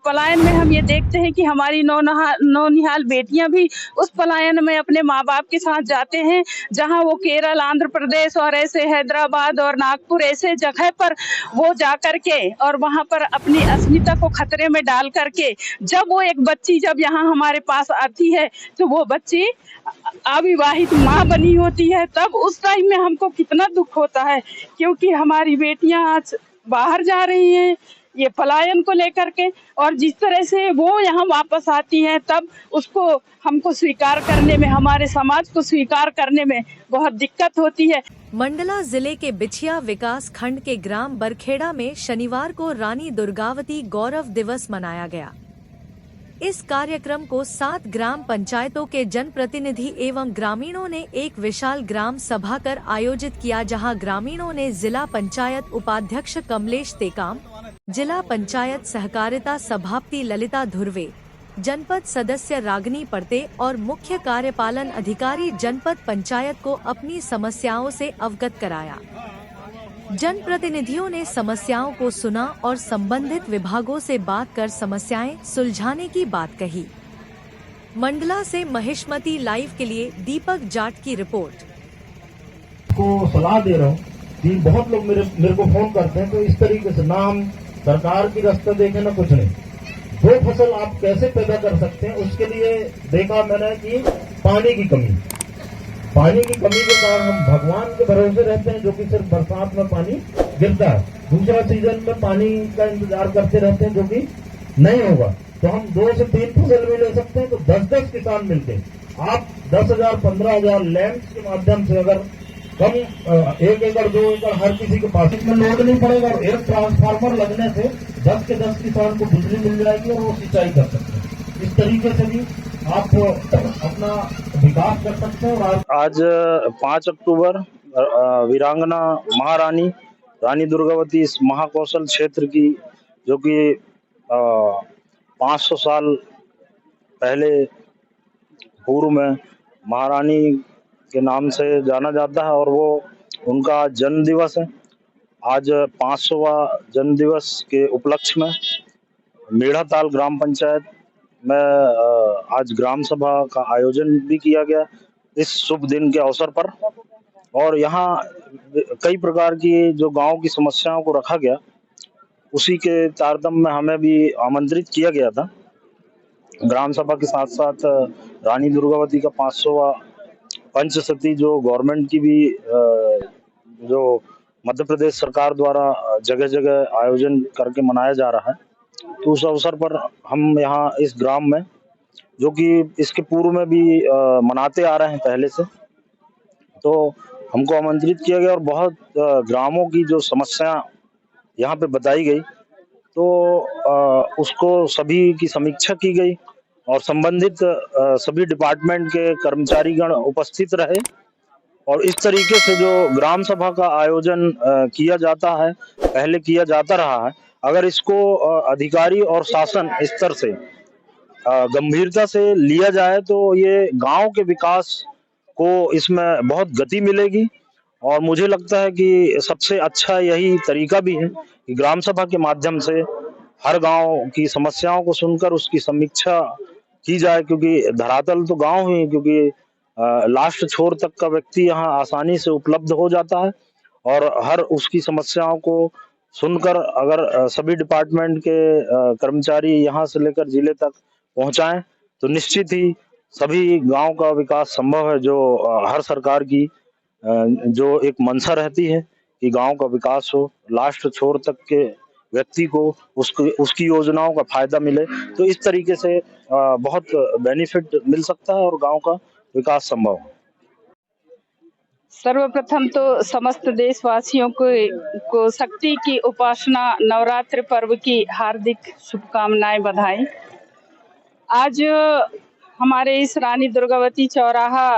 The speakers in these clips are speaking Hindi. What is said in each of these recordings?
पलायन में हम ये देखते हैं कि हमारी नौनिहाल बेटियां भी उस पलायन में अपने माँ बाप के साथ जाते हैं, जहां वो केरल, आंध्र प्रदेश और ऐसे हैदराबाद और नागपुर ऐसे जगह पर वो जा करके और वहां पर अपनी अस्मिता को खतरे में डाल करके जब वो एक बच्ची जब यहाँ हमारे पास आती है तो वो बच्ची अविवाहित माँ बनी होती है। तब उस टाइम में हमको कितना दुख होता है, क्योंकि हमारी बेटियां आज बाहर जा रही हैं ये पलायन को लेकर के, और जिस तरह से वो यहाँ वापस आती हैं तब उसको हमको स्वीकार करने में, हमारे समाज को स्वीकार करने में बहुत दिक्कत होती है। मंडला जिले के बिछिया विकास खंड के ग्राम बरखेड़ा में शनिवार को रानी दुर्गावती गौरव दिवस मनाया गया। इस कार्यक्रम को 7 ग्राम पंचायतों के जनप्रतिनिधि एवं ग्रामीणों ने एक विशाल ग्राम सभा कर आयोजित किया, जहां ग्रामीणों ने जिला पंचायत उपाध्यक्ष कमलेश टेकाम, जिला पंचायत सहकारिता सभापति ललिता धुर्वे, जनपद सदस्य रागनी पड़ते और मुख्य कार्यपालन अधिकारी जनपद पंचायत को अपनी समस्याओं से अवगत कराया। जनप्रतिनिधियों ने समस्याओं को सुना और संबंधित विभागों से बात कर समस्याएं सुलझाने की बात कही। मंडला से महिष्मती लाइव के लिए दीपक जाट की रिपोर्ट। को सलाह दे रहा हूँ कि बहुत लोग मेरे को फोन करते हैं, तो इस तरीके से ना हम सरकार की रास्ता देखें ना कुछ नहीं, दो फसल आप कैसे पैदा कर सकते हैं उसके लिए देखा मैंने कि पानी की कमी के कारण हम भगवान के भरोसे रहते हैं, जो कि सिर्फ बरसात में पानी गिरता है, दूसरा सीजन में पानी का इंतजार करते रहते हैं जो कि नहीं होगा। तो हम 2 से 3 फसल भी ले सकते हैं, तो 10-10 किसान मिलते हैं, आप 10,000 15,000 लैंड के माध्यम से अगर कम 1 एकड़ 2 एकड़ हर किसी के पास, इसमें लोड नहीं पड़ेगा और एक ट्रांसफार्मर लगने से 10 के 10 किसान को बिजली मिल जाएगी और वो सिंचाई कर सकते हैं। इस तरीके से भी आप अपना विकास कर सकते हैं। और आज 5 अक्टूबर वीरांगना महारानी रानी दुर्गावती इस महाकौशल क्षेत्र की, जो कि 500 साल पहले पूर्व में महारानी के नाम से जाना जाता है और वो उनका जन्म दिवस है। आज 500वां जन्म दिवस के उपलक्ष्य में मेढ़ाताल ग्राम पंचायत में आज ग्राम सभा का आयोजन भी किया गया इस शुभ दिन के अवसर पर। और यहाँ कई प्रकार की जो गांव की समस्याओं को रखा गया, उसी के तारतम्य में हमें भी आमंत्रित किया गया था। ग्राम सभा के साथ साथ रानी दुर्गावती का 500वां पंचशती जो गवर्नमेंट की भी जो मध्य प्रदेश सरकार द्वारा जगह जगह आयोजन करके मनाया जा रहा है, तो उस अवसर पर हम यहाँ इस ग्राम में, जो कि इसके पूर्व में भी मनाते आ रहे हैं पहले से, तो हमको आमंत्रित किया गया और बहुत ग्रामों की जो समस्या यहाँ पे बताई गई, तो उसको सभी की समीक्षा की गई और संबंधित सभी डिपार्टमेंट के कर्मचारीगण उपस्थित रहे। और इस तरीके से जो ग्राम सभा का आयोजन किया जाता है, पहले किया जाता रहा है, अगर इसको अधिकारी और शासन स्तर से गंभीरता से लिया जाए तो ये गांव के विकास को इसमें बहुत गति मिलेगी। और मुझे लगता है कि सबसे अच्छा यही तरीका भी है कि ग्राम सभा के माध्यम से हर गांव की समस्याओं को सुनकर उसकी समीक्षा की जाए, क्योंकि धरातल तो गांव ही है, क्योंकि लास्ट छोर तक का व्यक्ति यहाँ आसानी से उपलब्ध हो जाता है और हर उसकी समस्याओं को सुनकर अगर सभी डिपार्टमेंट के कर्मचारी यहाँ से लेकर जिले तक पहुंचाएं तो निश्चित ही सभी गांव का विकास संभव है। जो हर सरकार की जो एक मंशा रहती है कि गांव का विकास हो, लास्ट छोर तक के व्यक्ति को उसकी योजनाओं का फायदा मिले, तो इस तरीके से बहुत बेनिफिट मिल सकता है और गांव का विकास संभव है। सर्वप्रथम तो समस्त देशवासियों को शक्ति की उपासना नवरात्रि पर्व की हार्दिक शुभकामनाएं, बधाई। आज हमारे इस रानी दुर्गावती चौराहा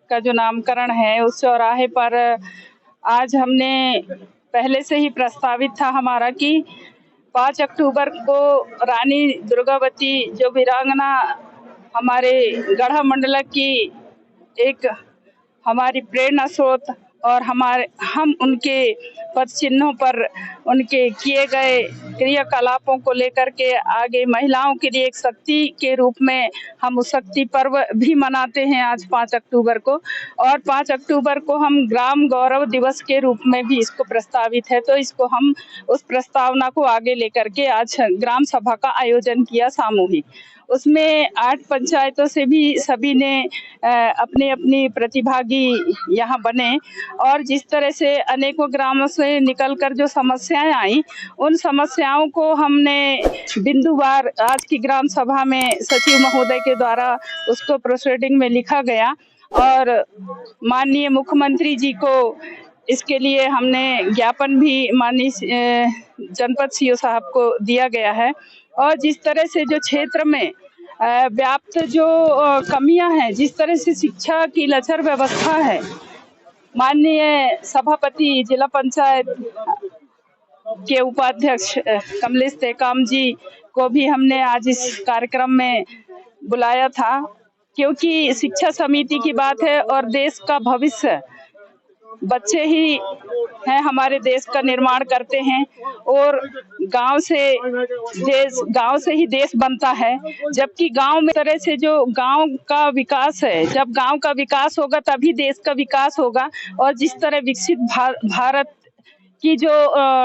का जो नामकरण है, उस चौराहे पर आज हमने पहले से ही प्रस्तावित था हमारा कि 5 अक्टूबर को रानी दुर्गावती जो वीरांगना हमारे गढ़ा मंडल की एक हमारी प्रेरणा स्रोत और हम उनके पद चिन्हों पर उनके किए गए क्रियाकलापों को लेकर के आगे महिलाओं के लिए एक शक्ति के रूप में हम उस शक्ति पर्व भी मनाते हैं आज 5 अक्टूबर को। और 5 अक्टूबर को हम ग्राम गौरव दिवस के रूप में भी इसको प्रस्तावित है, तो इसको हम उस प्रस्तावना को आगे लेकर के आज ग्राम सभा का आयोजन किया सामूहिक। उसमें 8 पंचायतों से भी सभी ने अपनी अपनी प्रतिभागी यहाँ बने और जिस तरह से अनेकों ग्रामों से निकलकर जो समस्याएं आई, उन समस्याओं को हमने बिंदुवार आज की ग्राम सभा में सचिव महोदय के द्वारा उसको प्रोसीडिंग में लिखा गया और माननीय मुख्यमंत्री जी को इसके लिए हमने ज्ञापन भी माननीय जनपद सीओ साहब को दिया गया है। और जिस तरह से जो क्षेत्र में व्याप्त जो कमियां हैं, जिस तरह से शिक्षा की लचर व्यवस्था है, माननीय सभापति जिला पंचायत के उपाध्यक्ष कमलेश टेकाम जी को भी हमने आज इस कार्यक्रम में बुलाया था, क्योंकि शिक्षा समिति की बात है और देश का भविष्य बच्चे ही हैं, हमारे देश का निर्माण करते हैं और गांव से ही देश बनता है। जबकि गांव में तरह से जो गांव का विकास है, जब गांव का विकास होगा तभी देश का विकास होगा। और जिस तरह विकसित भारत की जो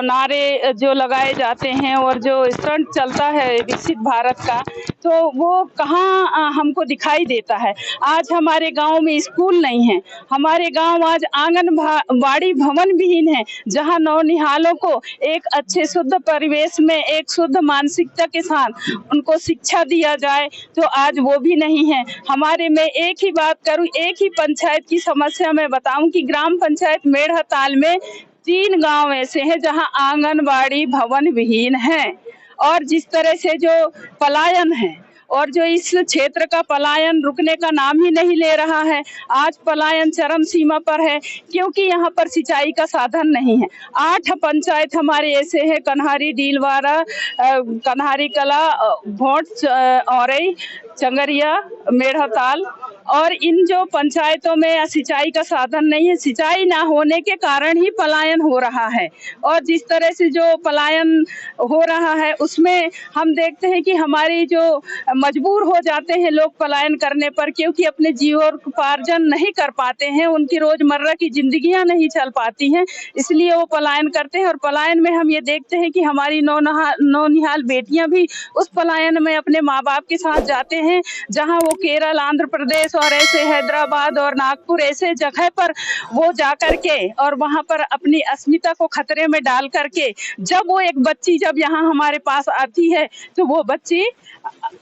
नारे जो लगाए जाते हैं और जो स्टंट चलता है विकसित भारत का, तो वो कहाँ हमको दिखाई देता है। आज हमारे गांव में स्कूल नहीं है, हमारे गांव आज आंगनबाड़ी भवन विहीन है, जहां नौनिहालों को एक अच्छे शुद्ध परिवेश में एक शुद्ध मानसिकता के साथ उनको शिक्षा दिया जाए, तो आज वो भी नहीं है हमारे में। एक ही बात करूं, एक ही पंचायत की समस्या मैं बताऊं कि ग्राम पंचायत मेढ़ताल में 3 गांव ऐसे हैं जहां आंगनबाड़ी भवन विहीन है। और जिस तरह से जो पलायन है और जो इस क्षेत्र का पलायन रुकने का नाम ही नहीं ले रहा है, आज पलायन चरम सीमा पर है, क्योंकि यहाँ पर सिंचाई का साधन नहीं है। 8 पंचायत हमारे ऐसे हैं, कन्हारी, डीलवारा, कन्हारी कला, भोट, औरई, चंगरिया, मेढ़ताल, और इन जो पंचायतों में सिंचाई का साधन नहीं है, सिंचाई ना होने के कारण ही पलायन हो रहा है। और जिस तरह से जो पलायन हो रहा है उसमें हम देखते हैं कि हमारी जो मजबूर हो जाते हैं लोग पलायन करने पर, क्योंकि अपने जीवनोपार्जन नहीं कर पाते हैं, उनकी रोजमर्रा की जिंदगियां नहीं चल पाती हैं, इसलिए वो पलायन करते हैं। और पलायन में हम ये देखते हैं कि हमारी नौनिहाल बेटियां भी उस पलायन में अपने माँ बाप के साथ जाते हैं, जहाँ वो केरल, आंध्र प्रदेश और ऐसे हैदराबाद और नागपुर ऐसे जगह पर वो जाकर के और वहां पर अपनी अस्मिता को खतरे में डाल करके, जब वो एक बच्ची जब यहाँ हमारे पास आती है तो वो बच्ची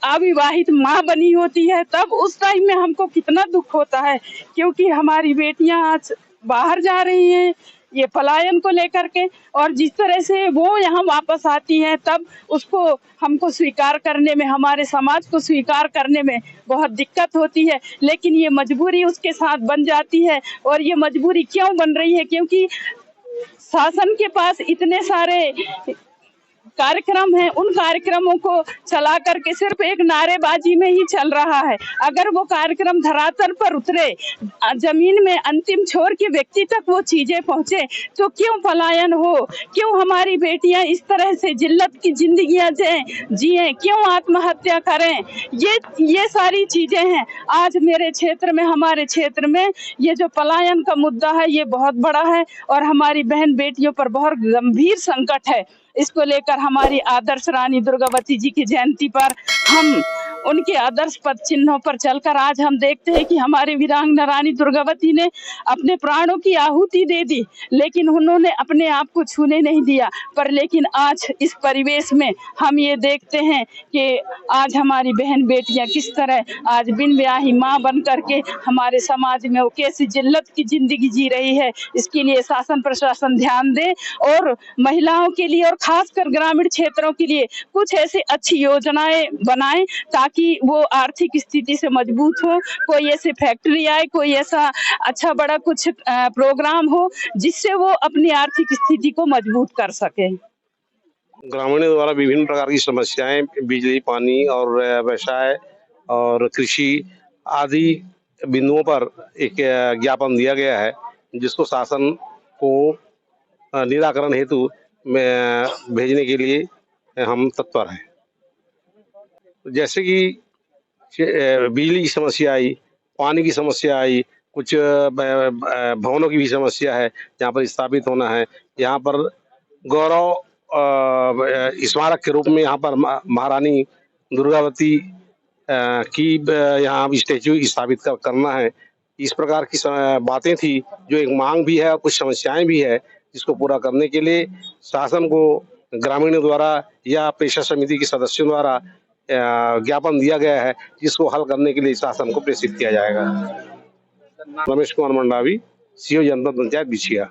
अविवाहित माँ बनी होती है, तब उस टाइम में हमको कितना दुख होता है, क्योंकि हमारी बेटियां आज बाहर जा रही हैं ये पलायन को लेकर के। और जिस तरह से वो यहाँ वापस आती हैं तब उसको हमको स्वीकार करने में, हमारे समाज को स्वीकार करने में बहुत दिक्कत होती है, लेकिन ये मजबूरी उसके साथ बन जाती है। और ये मजबूरी क्यों बन रही है? क्योंकि शासन के पास इतने सारे कार्यक्रम है, उन कार्यक्रमों को चला करके सिर्फ एक नारेबाजी में ही चल रहा है। अगर वो कार्यक्रम धरातल पर उतरे, जमीन में अंतिम छोर के व्यक्ति तक वो चीजें पहुंचे, तो क्यों पलायन हो, क्यों हमारी बेटियां इस तरह से जिल्लत की जिंदगियां जिए, क्यों आत्महत्या करें? ये सारी चीजें हैं। आज मेरे क्षेत्र में, हमारे क्षेत्र में ये जो पलायन का मुद्दा है ये बहुत बड़ा है और हमारी बहन बेटियों पर बहुत गंभीर संकट है। इसको लेकर हमारी आदर्श रानी दुर्गावती जी की जयंती पर हम उनके आदर्श पद चिन्हों पर चलकर आज हम देखते हैं कि हमारी वीरांगना रानी दुर्गावती ने अपने प्राणों की आहुति दे दी, लेकिन उन्होंने अपने आप को छूने नहीं दिया। पर लेकिन आज इस परिवेश में हम ये देखते हैं कि आज हमारी बहन बेटियां किस तरह आज बिन ब्याही माँ बन करके हमारे समाज में वो कैसी जिल्लत की जिंदगी जी रही है। इसके लिए शासन प्रशासन ध्यान दे और महिलाओं के लिए और खासकर ग्रामीण क्षेत्रों के लिए कुछ ऐसी अच्छी योजनाएं बनाएं ताकि वो आर्थिक स्थिति से मजबूत हो। कोई ऐसी फैक्ट्री आए, कोई ऐसा अच्छा बड़ा कुछ प्रोग्राम हो जिससे वो अपनी आर्थिक स्थिति को मजबूत कर सके। ग्रामीणों द्वारा विभिन्न प्रकार की समस्याएं, बिजली, पानी और व्यवसाय और कृषि आदि बिंदुओं पर एक ज्ञापन दिया गया है जिसको शासन को निराकरण हेतु में भेजने के लिए हम तत्पर हैं। जैसे कि बिजली की समस्या आई, पानी की समस्या आई, कुछ भवनों की भी समस्या है जहाँ पर स्थापित होना है। यहाँ पर गौरव स्मारक के रूप में यहाँ पर महारानी दुर्गावती की यहाँ स्टैचू स्थापित करना है। इस प्रकार की बातें थी जो एक मांग भी है और कुछ समस्याएं भी है, जिसको पूरा करने के लिए शासन को ग्रामीणों द्वारा या पेशा समिति के सदस्यों द्वारा ज्ञापन दिया गया है, जिसको हल करने के लिए शासन को प्रेषित किया जाएगा। रमेश कुमार मंडावी, सीओ जनपद पंचायत बिछिया।